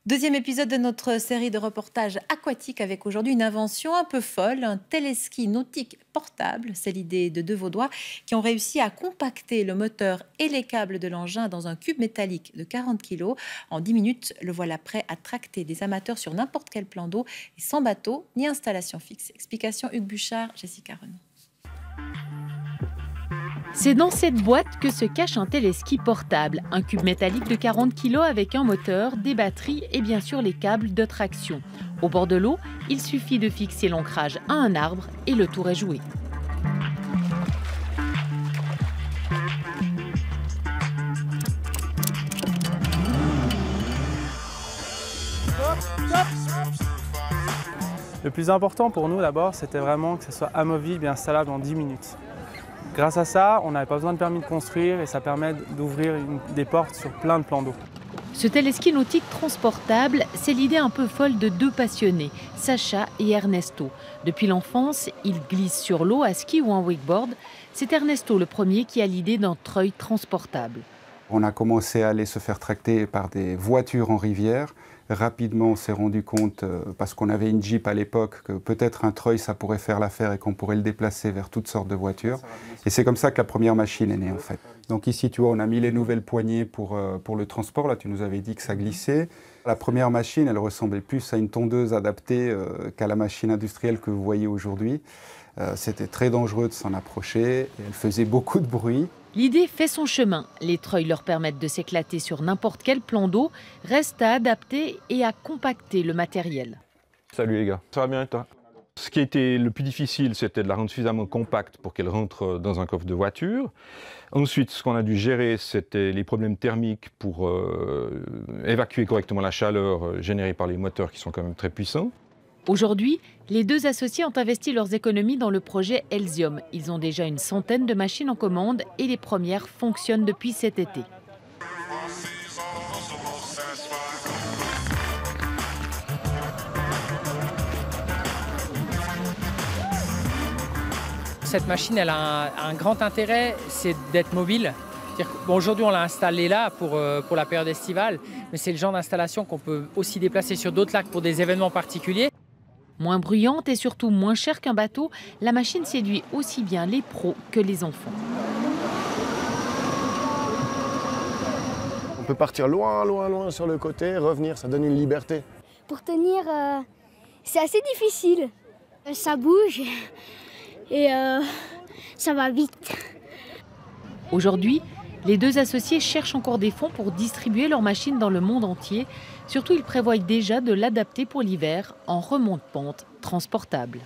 Deuxième épisode de notre série de reportages aquatiques avec aujourd'hui une invention un peu folle, un téléski nautique portable. C'est l'idée de deux Vaudois qui ont réussi à compacter le moteur et les câbles de l'engin dans un cube métallique de 40 kg. En 10 minutes, le voilà prêt à tracter des amateurs sur n'importe quel plan d'eau et sans bateau ni installation fixe. Explication Hugues Bouchard, Jessica Renaud. C'est dans cette boîte que se cache un téléski portable, un cube métallique de 40 kg avec un moteur, des batteries et bien sûr les câbles de traction. Au bord de l'eau, il suffit de fixer l'ancrage à un arbre et le tour est joué. Le plus important pour nous d'abord, c'était vraiment que ce soit amovible et installable en 10 minutes. Grâce à ça, on n'avait pas besoin de permis de construire et ça permet d'ouvrir des portes sur plein de plans d'eau. Ce téléski nautique transportable, c'est l'idée un peu folle de deux passionnés, Sacha et Ernesto. Depuis l'enfance, ils glissent sur l'eau à ski ou en wakeboard. C'est Ernesto le premier qui a l'idée d'un treuil transportable. On a commencé à aller se faire tracter par des voitures en rivière. Rapidement, on s'est rendu compte, parce qu'on avait une Jeep à l'époque, que peut-être un treuil, ça pourrait faire l'affaire et qu'on pourrait le déplacer vers toutes sortes de voitures. Et c'est comme ça que la première machine est née, en fait. Donc ici, tu vois, on a mis les nouvelles poignées pour le transport. Là, tu nous avais dit que ça glissait. La première machine, elle ressemblait plus à une tondeuse adaptée qu'à la machine industrielle que vous voyez aujourd'hui. C'était très dangereux de s'en approcher et elle faisait beaucoup de bruit. L'idée fait son chemin. Les treuils leur permettent de s'éclater sur n'importe quel plan d'eau. Reste à adapter et à compacter le matériel. Salut les gars, ça va bien et toi? Ce qui était le plus difficile, c'était de la rendre suffisamment compacte pour qu'elle rentre dans un coffre de voiture. Ensuite, ce qu'on a dû gérer, c'était les problèmes thermiques pour évacuer correctement la chaleur générée par les moteurs qui sont quand même très puissants. Aujourd'hui, les deux associés ont investi leurs économies dans le projet Elsium. Ils ont déjà une centaine de machines en commande et les premières fonctionnent depuis cet été. Cette machine, elle a un grand intérêt, c'est d'être mobile. Aujourd'hui, on l'a installée là pour la période estivale, mais c'est le genre d'installation qu'on peut aussi déplacer sur d'autres lacs pour des événements particuliers. Moins bruyante et surtout moins chère qu'un bateau, la machine séduit aussi bien les pros que les enfants. On peut partir loin, loin, loin sur le côté, revenir, ça donne une liberté. Pour tenir, c'est assez difficile. Ça bouge et ça va vite. Aujourd'hui, les deux associés cherchent encore des fonds pour distribuer leur machine dans le monde entier. Surtout, ils prévoient déjà de l'adapter pour l'hiver en remonte-pente transportable.